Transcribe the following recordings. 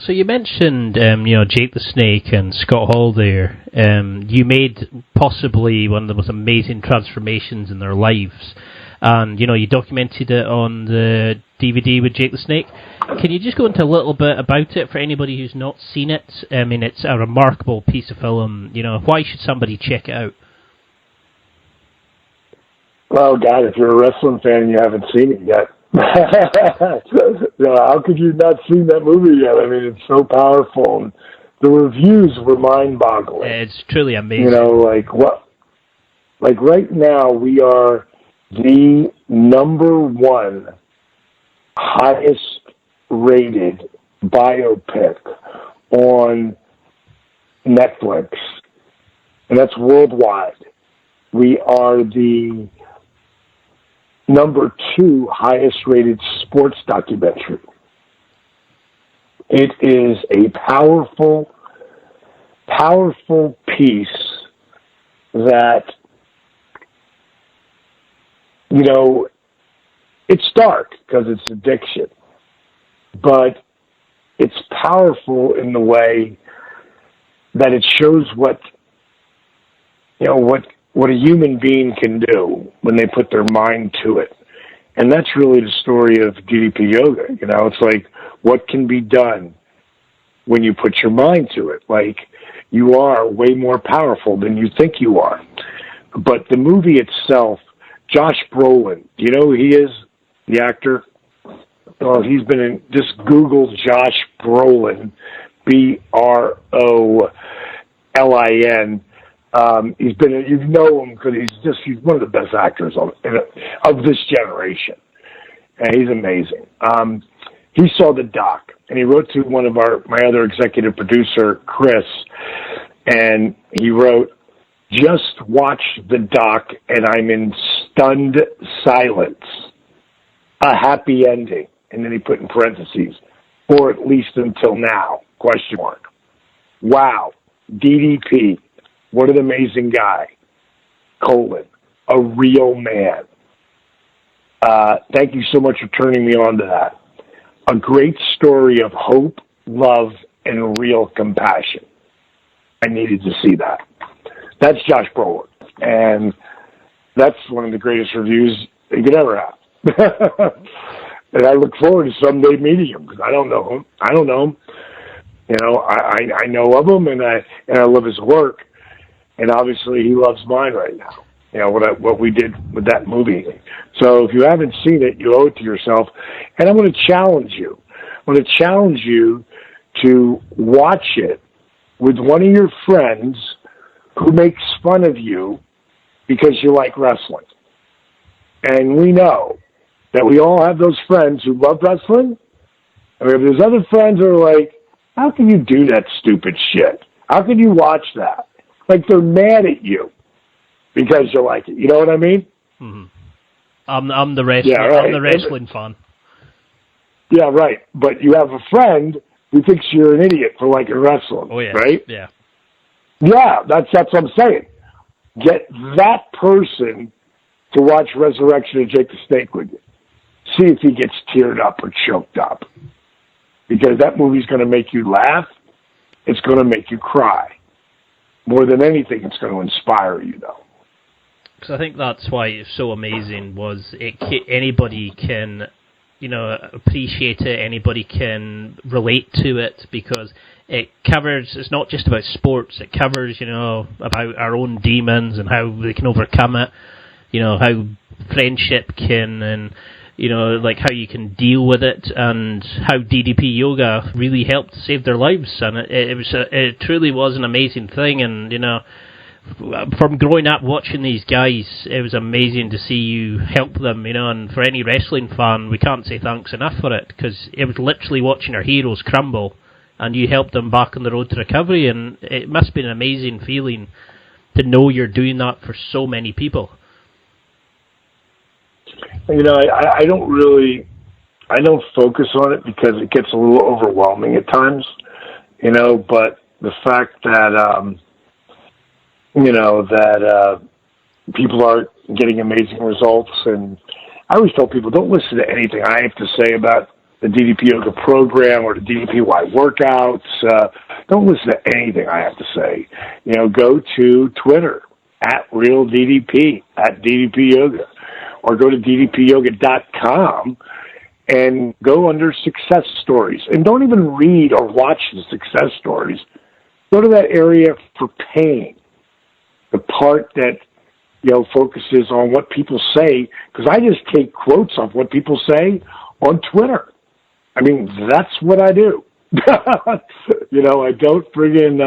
So you mentioned, Jake the Snake and Scott Hall there. You made possibly one of the most amazing transformations in their lives. And, you documented it on the DVD with Jake the Snake. Can you just go into a little bit about it for anybody who's not seen it? I mean, it's a remarkable piece of film. Why should somebody check it out? Well, God, if you're a wrestling fan and you haven't seen it yet, how could you not seen that movie yet? I mean, it's so powerful. And the reviews were mind-boggling. It's truly amazing. Like right now, we are the number one highest rated biopic on Netflix, and that's worldwide. We are the number 2 highest rated sports documentary. It is a powerful, powerful piece that, it's dark because it's addiction, but it's powerful in the way that it shows what a human being can do when they put their mind to it. And that's really the story of DDP Yoga. It's like, what can be done when you put your mind to it? Like, you are way more powerful than you think you are. But the movie itself, Josh Brolin, do you know who he is, the actor? Well, he's been in, just Google Josh Brolin, Brolin. He's been, you know him because he's one of the best actors of this generation. And he's amazing. He saw the doc and he wrote to my other executive producer, Chris, and he wrote, "Just watch the doc and I'm in stunned silence. A happy ending." And then he put in parentheses, "or at least until now, ? Wow, DDP, what an amazing guy, : a real man. Thank you so much for turning me on to that. A great story of hope, love, and real compassion." I needed to see that. That's Josh Brolin. And that's one of the greatest reviews you could ever have. And I look forward to someday meeting him because I don't know him. I know of him and I love his work. And obviously he loves mine right now. What we did with that movie. So if you haven't seen it, you owe it to yourself. And I'm going to challenge you. I'm going to challenge you to watch it with one of your friends who makes fun of you because you like wrestling. And we know that we all have those friends who love wrestling. And we have those other friends who are like, how can you do that stupid shit? How can you watch that? Like they're mad at you because you like it. You know what I mean? Mm-hmm. I'm the wrestling. Yeah, right. I'm the wrestling fan. Yeah, right. But you have a friend who thinks you're an idiot for liking wrestling. Oh yeah. Right? Yeah. Yeah, that's what I'm saying. Get that person to watch Resurrection of Jake the Snake with you. See if he gets teared up or choked up. Because that movie's going to make you laugh. It's going to make you cry. More than anything, it's going to inspire you, though. Because I think that's why it's so amazing. Anybody can, appreciate it. Anybody can relate to it because it covers. It's not just about sports. It covers, about our own demons and how they can overcome it. How friendship can and. How you can deal with it, and how DDP Yoga really helped save their lives, and it truly was an amazing thing. And from growing up watching these guys, it was amazing to see you help them. And for any wrestling fan, we can't say thanks enough for it because it was literally watching our heroes crumble, and you helped them back on the road to recovery. And it must be an amazing feeling to know you're doing that for so many people. I don't focus on it because it gets a little overwhelming at times, but the fact that, people are getting amazing results. And I always tell people, don't listen to anything I have to say about the DDP Yoga program or the DDPY workouts. Don't listen to anything I have to say. Go to Twitter @RealDDP, @DDP Yoga, or go to ddpyoga.com and go under success stories. And don't even read or watch the success stories. Go to that area for pain, the part that focuses on what people say, because I just take quotes off what people say on Twitter. I mean, that's what I do. I don't bring in,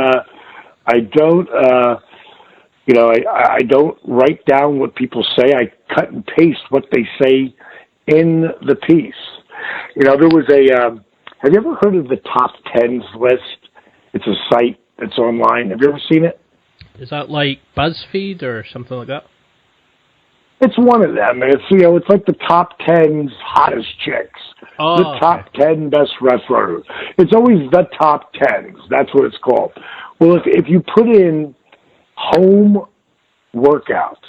I don't write down what people say. I cut and paste what they say in the piece. There was have you ever heard of the top 10s list? It's a site that's online. Have you ever seen it? Is that like BuzzFeed or something like that? It's one of them. It's it's like the top 10's hottest chicks, the top 10 best wrestlers. It's always the top 10s. That's what it's called. Well, if you put in home workouts,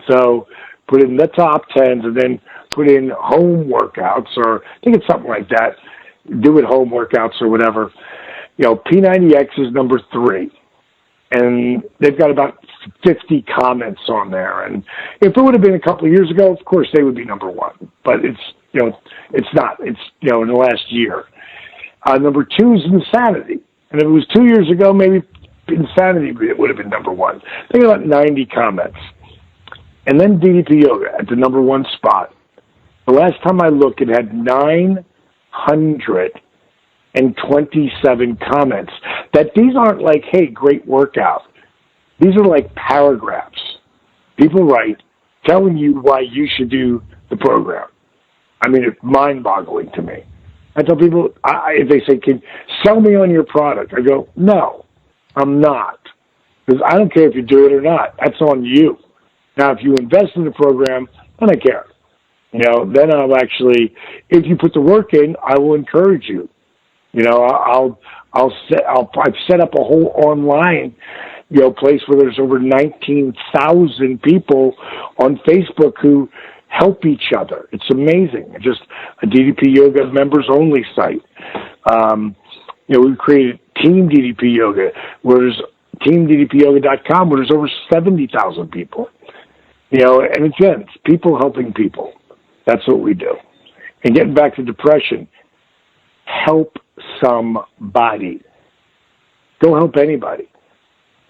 so put in the top 10s and then put in home workouts, or I think it's something like that. Do it home workouts or whatever. P90X is number 3. And they've got about 50 comments on there. And if it would have been a couple of years ago, of course they would be number 1. But it's not. It's, in the last year. Number 2 is Insanity. And if it was 2 years ago, maybe Insanity would have been number 1. Think about 90 comments. And then DDP Yoga at the number 1 spot. The last time I looked, it had 927 comments. That these aren't like, hey, great workout. These are like paragraphs. People write telling you why you should do the program. I mean, it's mind-boggling to me. I tell people, if they say, "Can sell me on your product?" I go, "No, I'm not, because I don't care if you do it or not. That's on you. Now, if you invest in the program, then I care. Then I'll actually, if you put the work in, I will encourage you. I've set up a whole online, place where there's over 19,000 people on Facebook who help each other. It's amazing. Just a DDP Yoga members only site. We've created Team DDP Yoga, where there's teamddpyoga.com, where there's over 70,000 people. And again, it's people helping people. That's what we do. And getting back to depression, help somebody. Don't help anybody.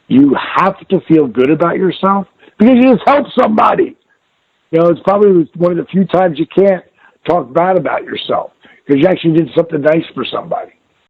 You have to feel good about yourself because you just helped somebody. It's probably one of the few times you can't talk bad about yourself because you actually did something nice for somebody.